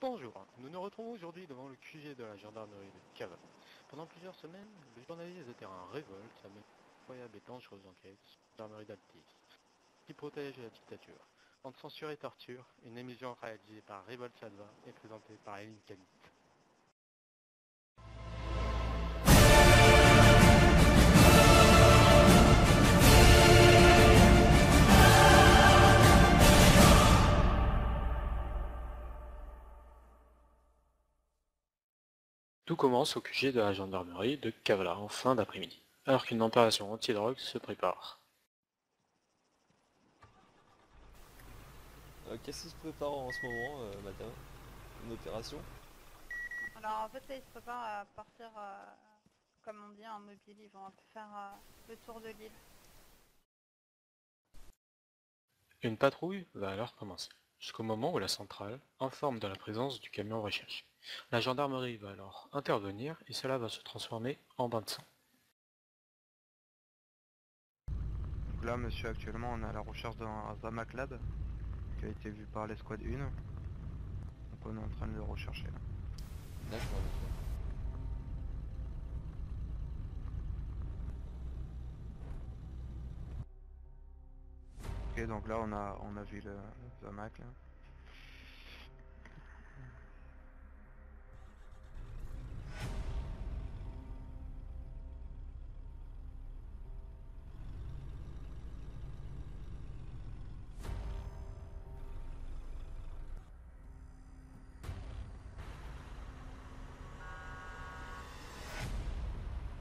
Bonjour, nous nous retrouvons aujourd'hui devant le QG de la gendarmerie de Cava. Pendant plusieurs semaines, les journalistes de terrain révoltent à mener une incroyable et dangereuse enquête sur la gendarmerie d'Altis, qui protège la dictature. Entre censure et torture, une émission réalisée par Révolte Salva et présentée par Eline Camille. Tout commence au QG de la gendarmerie de Cavla en fin d'après-midi, alors qu'une opération anti-drogue se prépare. Qu'est-ce qui se prépare en ce moment, madame? Une opération? Alors en fait là ils se préparent à partir, comme on dit en mobile, ils vont un peu faire le tour de l'île. Une patrouille va alors commencer, jusqu'au moment où la centrale informe de la présence du camion recherché. La gendarmerie va alors intervenir et cela va se transformer en bain de sang. Donc là, monsieur, actuellement, on est à la recherche d'un Zamac Lab qui a été vu par l'escouade 1. Donc on est en train de le rechercher là. D'accord, d'accord. Ok, donc là, on a vu le Zamac là.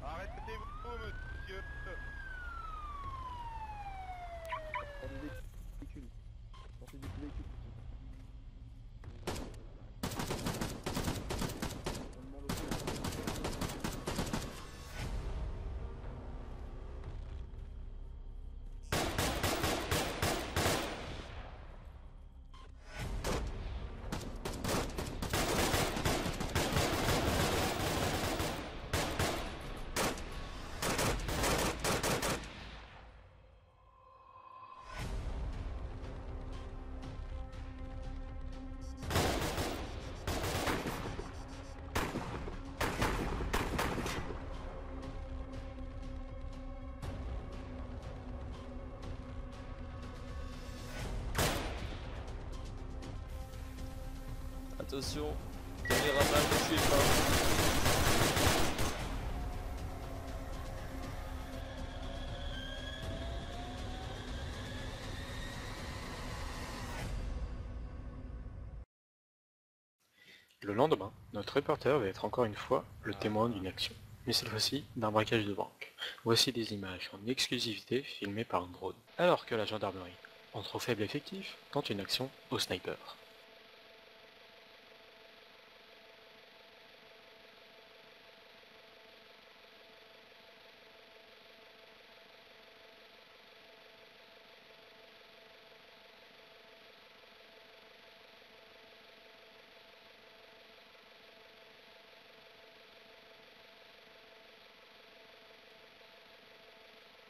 Arrêtez-vous, monsieur. Attention, caméraman, ne tuez pas. Le lendemain, notre reporter va être encore une fois le témoin d'une action, mais cette fois-ci d'un braquage de banque. Voici des images en exclusivité filmées par un drone, alors que la gendarmerie, en trop faible effectif, tente une action au sniper.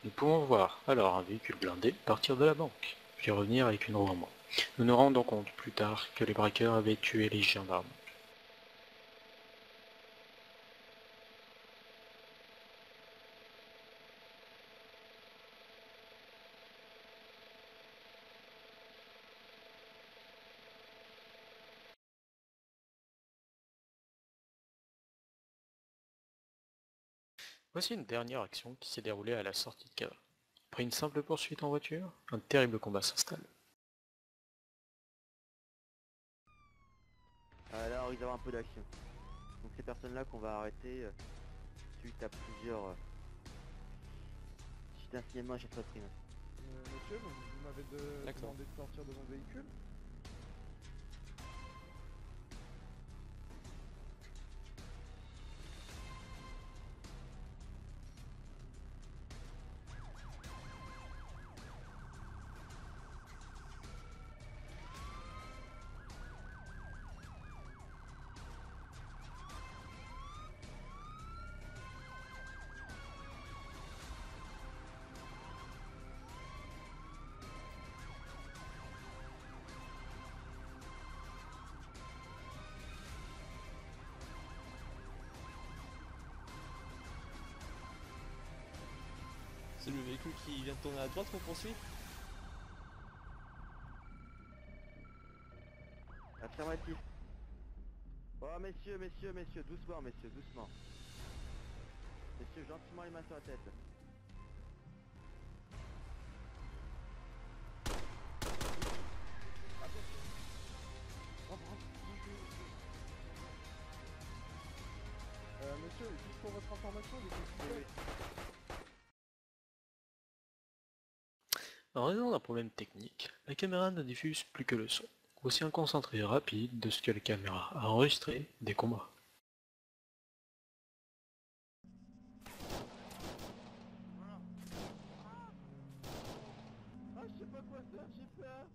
Nous pouvons voir alors un véhicule blindé partir de la banque, puis revenir avec une roue en moins. Nous nous rendons compte plus tard que les braqueurs avaient tué les gendarmes. Voici une dernière action qui s'est déroulée à la sortie de Cava. Après une simple poursuite en voiture, un terrible combat s'installe. Là, on risque d'avoir un peu d'action. Donc ces personnes-là qu'on va arrêter suite à plusieurs suite à un signalement à chef prime. Monsieur, vous m'avez demandé de sortir de mon véhicule. C'est le véhicule qui vient de tourner à droite qu'on poursuit? Affirmatif. Oh messieurs, messieurs, messieurs, doucement, messieurs, doucement. Messieurs, gentiment les mains sur la tête. Monsieur, juste pour votre information, les consultants... En raison d'un problème technique, la caméra ne diffuse plus que le son. Voici un concentré rapide de ce que la caméra a enregistré des combats. Ah, je sais pas quoi faire, j'ai peur.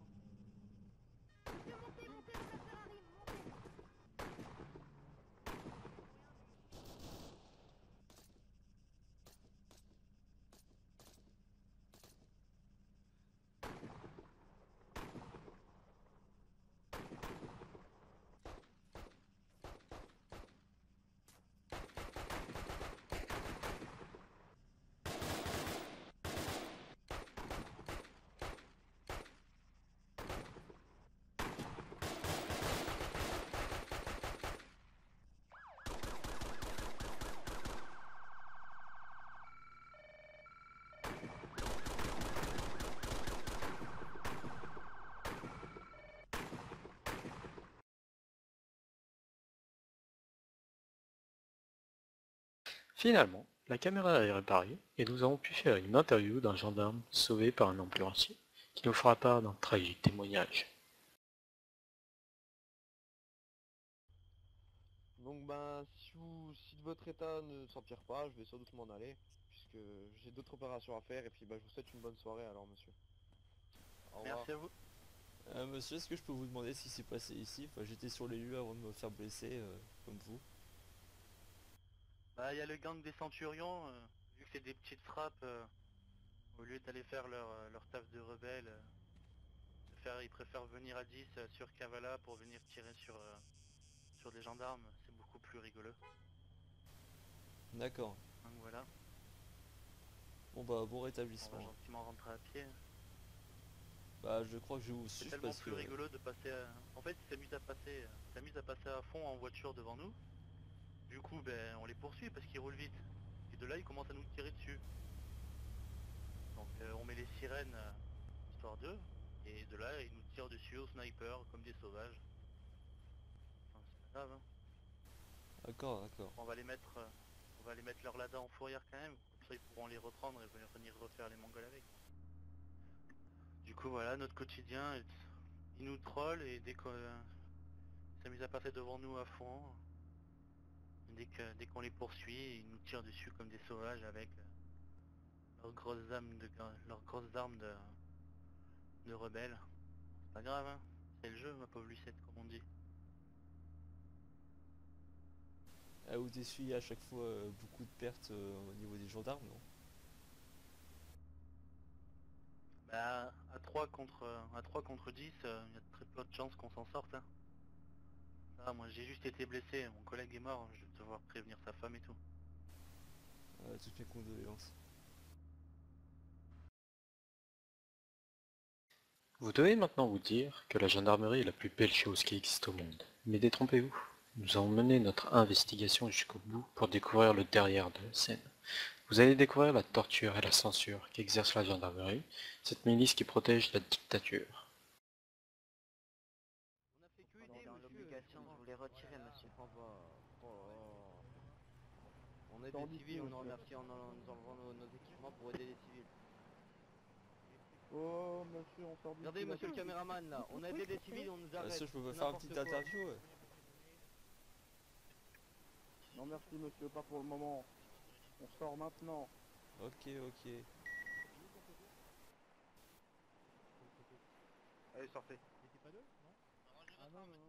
Finalement, la caméra est réparée et nous avons pu faire une interview d'un gendarme sauvé par un ambulancier, qui nous fera part d'un tragique témoignage. Donc ben, si de votre état ne s'empire pas, je vais sans doute m'en aller, puisque j'ai d'autres opérations à faire, et puis bah, je vous souhaite une bonne soirée alors monsieur. Au revoir. Merci à vous. Monsieur, est-ce que je peux vous demander ce qui s'est passé ici? Enfin, j'étais sur les lieux avant de me faire blesser, comme vous. Bah, il y a le gang des Centurions, vu que c'est des petites frappes, au lieu d'aller faire leur taf de rebelles, ils préfèrent venir à 10 sur Kavala pour venir tirer sur des gendarmes, c'est beaucoup plus rigolo. D'accord. Donc voilà, Bon bah, bon on va rétablissement. gentiment rentrer à pied. Bah, je crois que je vais vous C'est suivre tellement parce que... plus rigolo de passer En fait, ils s'amusent à passer à fond en voiture devant nous. Du coup, ben, on les poursuit parce qu'ils roulent vite. Et de là, ils commencent à nous tirer dessus. Donc on met les sirènes, histoire d'eux. Et de là, ils nous tirent dessus au sniper comme des sauvages. Enfin, c'est pas grave, hein. D'accord, d'accord. On va les mettre leur Lada en fourrière quand même. Comme ça, ils pourront les reprendre et venir refaire les Mongols avec. Du coup, voilà, notre quotidien, ils nous trollent et dès qu'on s'amuse à passer devant nous à fond, dès qu'on les poursuit, ils nous tirent dessus comme des sauvages avec leurs grosses armes de rebelles. C'est pas grave, hein. C'est le jeu, ma pauvre Lucette, comme on dit. Ah, vous essuyez à chaque fois beaucoup de pertes au niveau des gendarmes, non? Bah, à 3 contre 10, il y a très peu de chances qu'on s'en sorte, hein. Ah, moi j'ai juste été blessé, mon collègue est mort, je vais devoir prévenir sa femme et tout. Toutes mes condoléances. Vous devez maintenant vous dire que la gendarmerie est la plus belle chose qui existe au monde. Mais détrompez-vous, nous avons mené notre investigation jusqu'au bout pour découvrir le derrière de la scène. Vous allez découvrir la torture et la censure qu'exerce la gendarmerie, cette milice qui protège la dictature. On a fait que aider, dans l'obligation, je voulais retirer, monsieur. On est des civils, on en remercie en nous enlevant nos équipements pour aider les civils. Oh, monsieur, on sort du... Regardez, monsieur le caméraman, là, on a aidé des civils, on nous arrête. Ça, je peux c'est faire une n'importe petite quoi. interview, ouais. Non, merci, monsieur, pas pour le moment. On sort maintenant. Ok, ok. Allez, sortez. Ah non, non, non.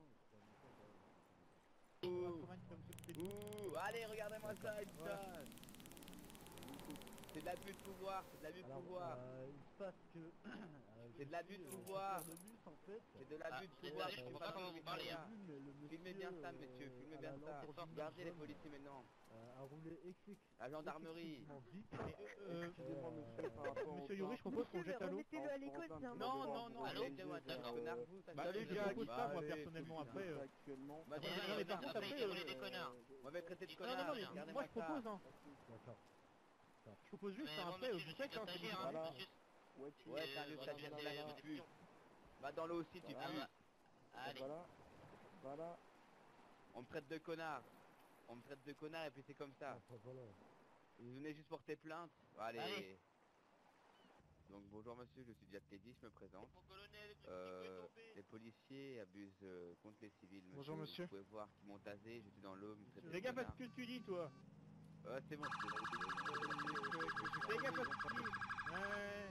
Ouh, allez, regardez-moi ça, putain. C'est de l'abus de pouvoir, c'est de l'abus de pouvoir. Il se passe que... C'est de l'abus de pouvoir. de bus, en fait. C'est de l'abus de pouvoir. désolé, je comprends pas comment vous parlez, hein. Mais le Filmez monsieur, bien bien ça, messieurs, filmez bien ça. Regardez les policiers maintenant. à rouler XX. La gendarmerie. Excusez-moi monsieur, par rapport Monsieur au Yuri, je propose qu'on jette à l'eau. Remettez-le à l'école, c'est un Non, moment. non, non, Allô arrêtez-moi, D'accord. connard, vous. Bah, je propose pas, moi, personnellement, après... actuellement. Bah, Non, mais par contre, après... M'avait traité de Non, connard. non, non, mais regardez moi, je ça. propose, hein. D'accord. Je propose juste, hein, après, vous faites, hein, c'est bon. Voilà. Ouais, t'as un vieux stagiaire, tu pues. Va dans l'eau aussi, tu Voilà. pues. Voilà. Voilà. On me traite de connard. On me traite de connard et puis c'est comme ça. Voilà. Vous venez juste porter plainte. Allez. Allez. Donc bonjour monsieur, je suis Jack Teddy, je me présente. Les policiers abusent contre les civils, monsieur. Bonjour, monsieur. Vous pouvez voir qu'ils m'ont tasé, je suis dans l'eau, ils me traitent de Fais gaffe à connard. ce que tu dis, toi. Ouais, c'est bon, je suis Fais gaffe à ce que tu dis. Ouais.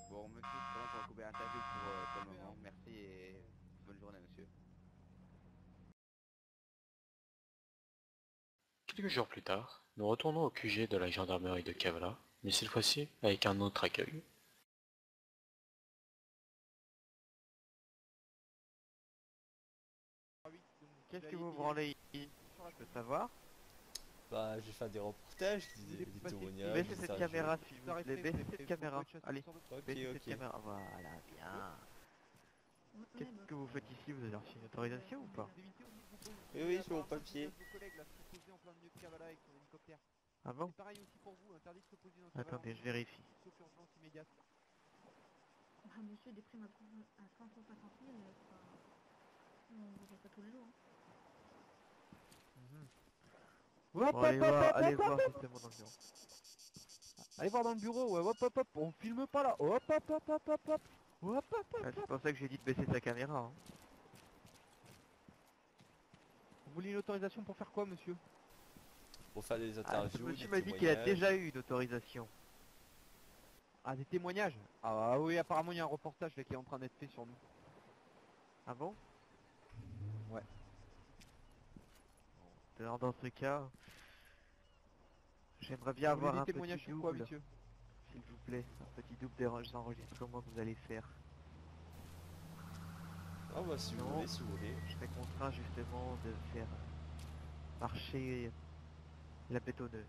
Bon monsieur, c'est bon pour couper l'interview pour le moment. Merci et bonne journée monsieur. Quelques jours plus tard, nous retournons au QG de la gendarmerie de Kavala, mais cette fois-ci avec un autre accueil. Qu'est-ce que vous branlez ici? Je peux savoir? Bah, j'ai fait des reportages, des témoignages. Baissez des cette messages. caméra s'il vous plaît, baissez cette caméra. Allez, Ok, baissez cette ok. caméra. Voilà, bien. Qu'est-ce que vous faites ici? Vous avez reçu une autorisation ou pas? Oui, oui, sur mon papier. Ah bon? Pareil aussi pour vous, interdit de se poser dans Attendez, je vérifie. sauf urgence immédiate. Ah, monsieur, des primes à 350 000, on ne fait pas tous les jours. Bon, allez voir justement dans le bureau. Allez voir dans le bureau, ouais, hop hop hop, on filme pas là, hop hop hop hop hop hop, hop hop hop. Ah, c'est pour ça que j'ai dit de baisser sa caméra. Hein. Vous voulez une autorisation pour faire quoi, monsieur? Pour faire des Ah, ce interviews, monsieur des m'a dit qu'il a témoignages. déjà eu une autorisation. Ah, des témoignages? Ah oui, apparemment il y a un reportage là qui est en train d'être fait sur nous. Ah bon? Ouais. Alors dans ce cas, j'aimerais bien Vous voulez avoir des un témoignages petit sur quoi, double, monsieur? s'il vous plaît. Un petit double des enregistrements que vous allez faire. Ah bah si vous Non. voulez, si vous voulez. Je serai contraint justement de faire marcher la bétonneuse.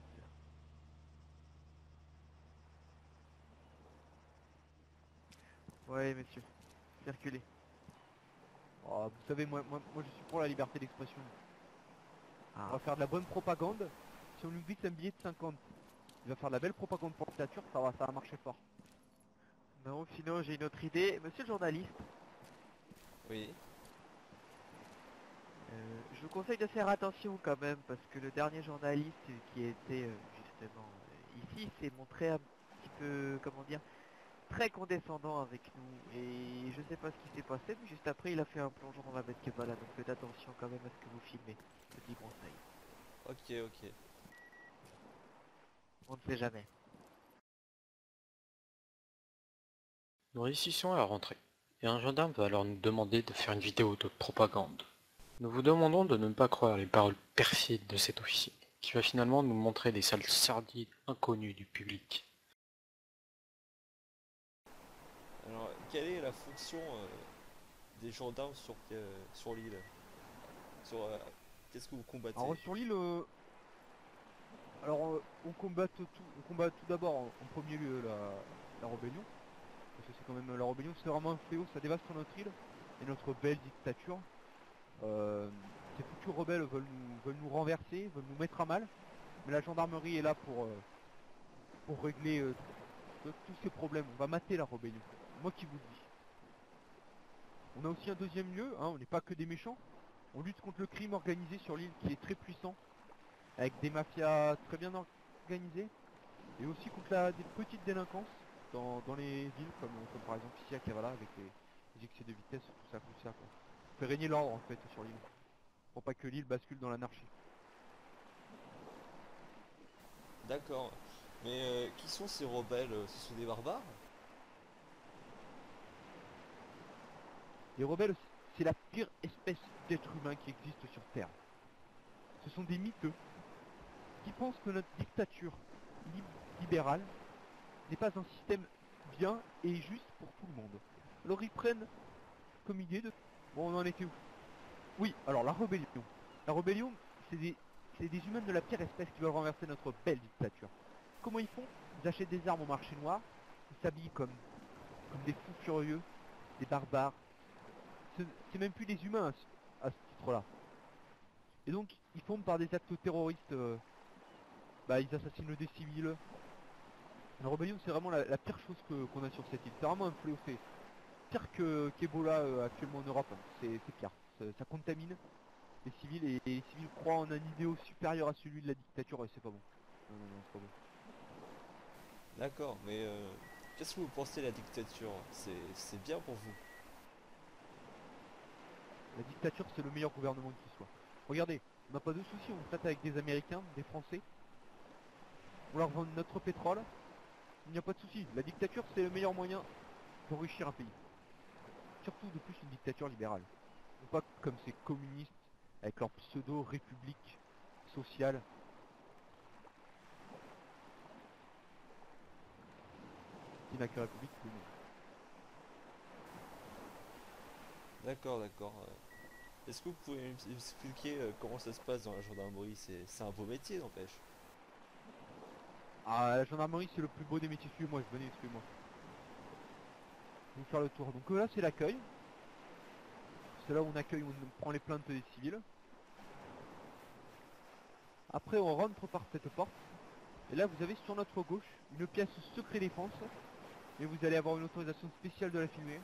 Ouais, monsieur. Circulez. Oh, vous savez, moi je suis pour la liberté d'expression. On Ah, va faire de la bonne propagande. Si on lui glisse un billet de 50, il va faire de la belle propagande pour la dictature, ça va marcher fort. non, sinon j'ai une autre idée. Monsieur le journaliste, Oui. je vous conseille de faire attention quand même, parce que le dernier journaliste qui était justement ici s'est montré un petit peu, comment dire, très condescendant avec nous. Et je sais pas ce qui s'est passé, mais juste après il a fait un plongeon dans la bête Kebala, donc faites attention quand même à ce que vous filmez. Petit conseil. Ok, ok. On ne sait jamais. Nous réussissons à rentrer, et un gendarme va alors nous demander de faire une vidéo de propagande. Nous vous demandons de ne pas croire les paroles perfides de cet officier, qui va finalement nous montrer des sales sardines inconnues du public. Alors, quelle est la fonction des gendarmes sur l'île? Qu'est-ce que vous combattez? Alors sur l'île, on combat tout d'abord en premier lieu la rébellion. Parce que c'est quand même la rébellion, c'est vraiment un fléau, ça dévaste notre île et notre belle dictature. Ces futurs rebelles veulent nous renverser, veulent nous mettre à mal. Mais la gendarmerie est là pour régler tous ces problèmes. On va mater la rébellion. Moi qui vous le dis. On a aussi un deuxième lieu, hein, on n'est pas que des méchants. On lutte contre le crime organisé sur l'île qui est très puissant. Avec des mafias très bien organisées. Et aussi contre des petites délinquances dans les villes comme par exemple ici à Kavala avec les excès de vitesse, tout ça. Quoi. On fait régner l'ordre en fait sur l'île. Pour pas que l'île bascule dans l'anarchie. D'accord. Mais qui sont ces rebelles? Ce sont des barbares? Les rebelles, c'est la pire espèce d'être humain qui existe sur Terre. Ce sont des miteux qui pensent que notre dictature libérale n'est pas un système bien et juste pour tout le monde. Alors ils prennent comme idée de... Bon, on en était où? Oui, alors la rébellion. La rébellion, c'est des humains de la pire espèce qui veulent renverser notre belle dictature. Comment ils font? Ils achètent des armes au marché noir, ils s'habillent comme des fous furieux, des barbares. C'est même plus des humains à ce titre-là. Et donc, ils font par des actes terroristes, ils assassinent des civils. La rébellion, c'est vraiment la pire chose qu'on a sur cette île. C'est vraiment un fléau, c'est pire qu'Ebola actuellement en Europe. C'est pire. Ça contamine les civils et les civils croient en un idéal supérieur à celui de la dictature et c'est pas bon. Non, non, non, c'est pas bon. D'accord, mais qu'est-ce que vous pensez de la dictature? C'est bien pour vous? La dictature, c'est le meilleur gouvernement qui soit. Regardez, on n'a pas de soucis, on traite avec des Américains, des Français. On leur vend notre pétrole. Il n'y a pas de souci. La dictature, c'est le meilleur moyen d'enrichir un pays. Surtout de plus une dictature libérale. Non pas comme ces communistes avec leur pseudo-république sociale. Qui n'a que république, oui, mais D'accord, d'accord. Est-ce que vous pouvez m'expliquer comment ça se passe dans la gendarmerie? C'est un beau métier, n'empêche. Ah, la gendarmerie, c'est le plus beau des métiers. Suivez-moi, venez, suivez-moi. Je vais vous faire le tour. Donc là, c'est l'accueil. C'est là où on accueille, on prend les plaintes des civils. Après, on rentre par cette porte. Et là, vous avez sur notre gauche une pièce secret défense. Et vous allez avoir une autorisation spéciale de la filmer.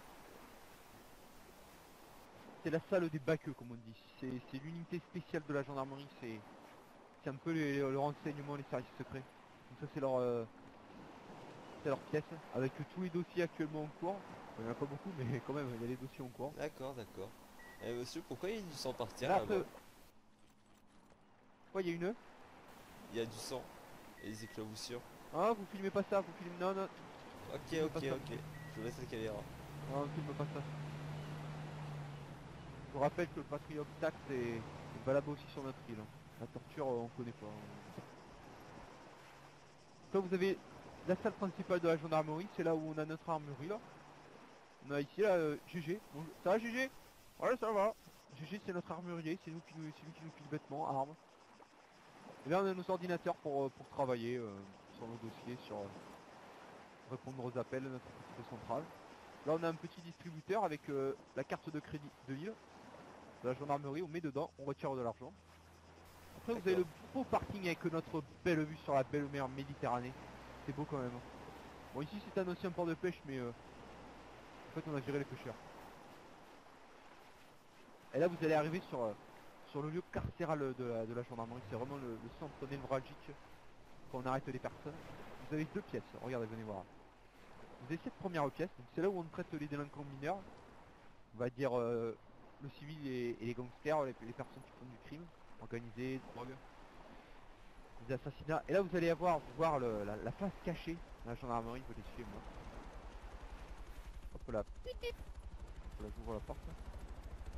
C'est la salle des baqueux, comme on dit. C'est l'unité spéciale de la gendarmerie. C'est un peu le renseignement, les services secrets. Donc ça, c'est leur pièce. Avec tous les dossiers actuellement en cours. Il n'y en a pas beaucoup, mais quand même, il y a les dossiers en cours. D'accord, d'accord. Monsieur, pourquoi il y a du sang par terre Là, là-bas? après... Quoi, il y a une... Il y a du sang et des éclaboussures. Ah, vous filmez pas ça, vous filmez... Non, non, Ok, ok, ok. Je vous laisse la caméra. non, on filme pas ça. Je vous rappelle que le Patriot Tact est valable aussi sur notre île. La torture, on connaît pas. Là, vous avez la salle principale de la gendarmerie, c'est là où on a notre armurerie, là. On a ici, là, GG. Bonjour. Ça va, GG? Ouais, ça va. GG, c'est notre armurier, c'est lui qui nous file vêtements, armes. Et là, on a nos ordinateurs pour travailler sur nos dossiers, sur répondre aux appels de notre petite centrale. Là, on a un petit distributeur avec la carte de crédit de l'île, de la gendarmerie, on met dedans, on retire de l'argent. Après, vous avez le beau parking avec notre belle vue sur la belle mer Méditerranée. C'est beau quand même. Bon, ici, c'est un ancien port de pêche, mais en fait, on a viré les pêcheurs. Et là, vous allez arriver sur le lieu carcéral de la gendarmerie. C'est vraiment le centre névralgique quand on arrête les personnes. Vous avez deux pièces, regardez, venez voir. Vous avez cette première pièce, c'est là où on traite les délinquants mineurs. On va dire le civil et les gangsters, les personnes qui font du crime, organisé, drogue, des assassinats. Et là, vous allez voir la face cachée de la gendarmerie, vous les suivez, moi. Hop là, voilà, j'ouvre la porte.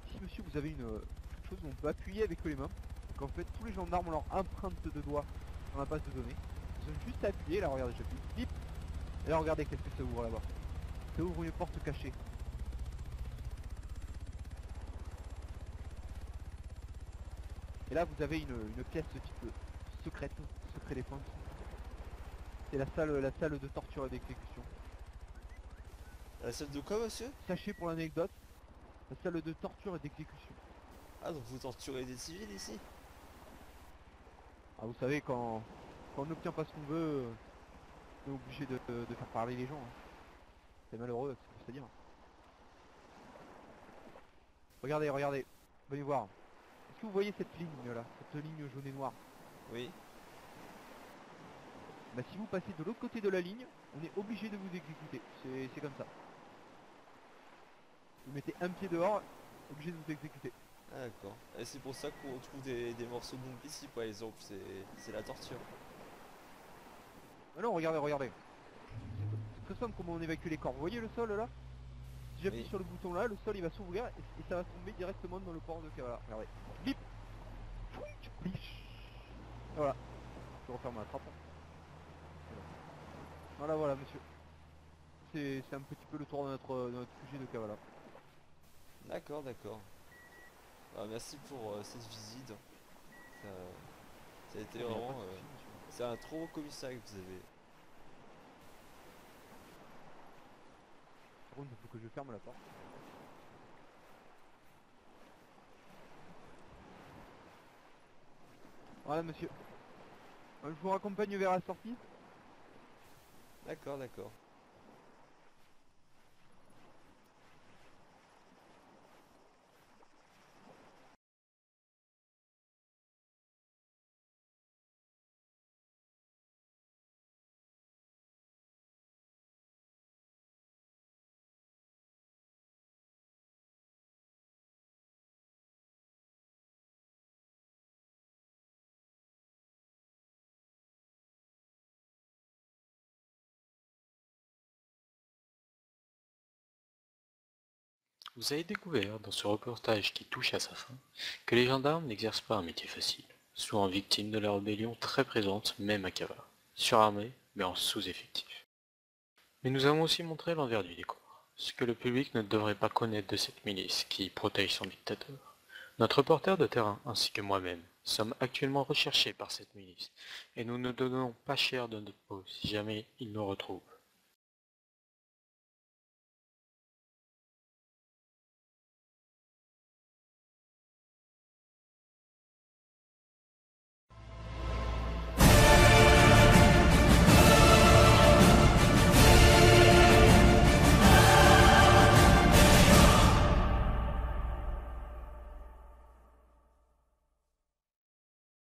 Ici, monsieur, vous avez quelque chose où on peut appuyer avec les mains. Donc en fait, tous les gendarmes ont leur empreinte de doigt dans la base de données. Ils ont juste à appuyer, là regardez, j'appuie, bip. Et là regardez qu'est-ce que ça ouvre là-bas. Ça ouvre une porte cachée. Et là vous avez une pièce type secrète, secret défense. C'est la salle de torture et d'exécution. La salle de quoi, monsieur? Sachez pour l'anecdote, la salle de torture et d'exécution. Ah, donc vous torturez des civils ici? Ah, vous savez, quand on n'obtient pas ce qu'on veut, on est obligé de faire parler les gens. Hein. C'est malheureux, c'est-à-dire. Regardez, regardez, venez voir. Est-ce que vous voyez cette ligne là, cette ligne jaune et noire? Oui. Bah si vous passez de l'autre côté de la ligne, on est obligé de vous exécuter. C'est comme ça. Vous mettez un pied dehors, obligé de vous exécuter. Ah, d'accord. Et c'est pour ça qu'on trouve des morceaux de bombe ici, par exemple. C'est la torture. Ah non, regardez, regardez. C'est très simple comment on évacue les corps. Vous voyez le sol là? Si j'appuie Oui. sur le bouton là, le sol il va s'ouvrir et ça va tomber directement dans le port de Kavala. Regardez. Bip. Bip. Et voilà. Je referme la trappe. Voilà, voilà monsieur. C'est un petit peu le tour de notre QG de Kavala. D'accord, d'accord. Ah, merci pour cette visite. Ça, ça a été Il y a pas de vraiment... souci, monsieur. c'est un trop beau commissariat que vous avez. Par contre, il faut que je ferme la porte. Voilà, monsieur. Je vous raccompagne vers la sortie. D'accord, d'accord. Vous avez découvert, dans ce reportage qui touche à sa fin, que les gendarmes n'exercent pas un métier facile, souvent victimes de la rébellion très présente même à Cava, surarmés mais en sous-effectif. Mais nous avons aussi montré l'envers du décor, ce que le public ne devrait pas connaître de cette milice qui protège son dictateur. Notre reporter de terrain ainsi que moi-même sommes actuellement recherchés par cette milice, et nous ne donnons pas cher de notre peau si jamais ils nous retrouvent.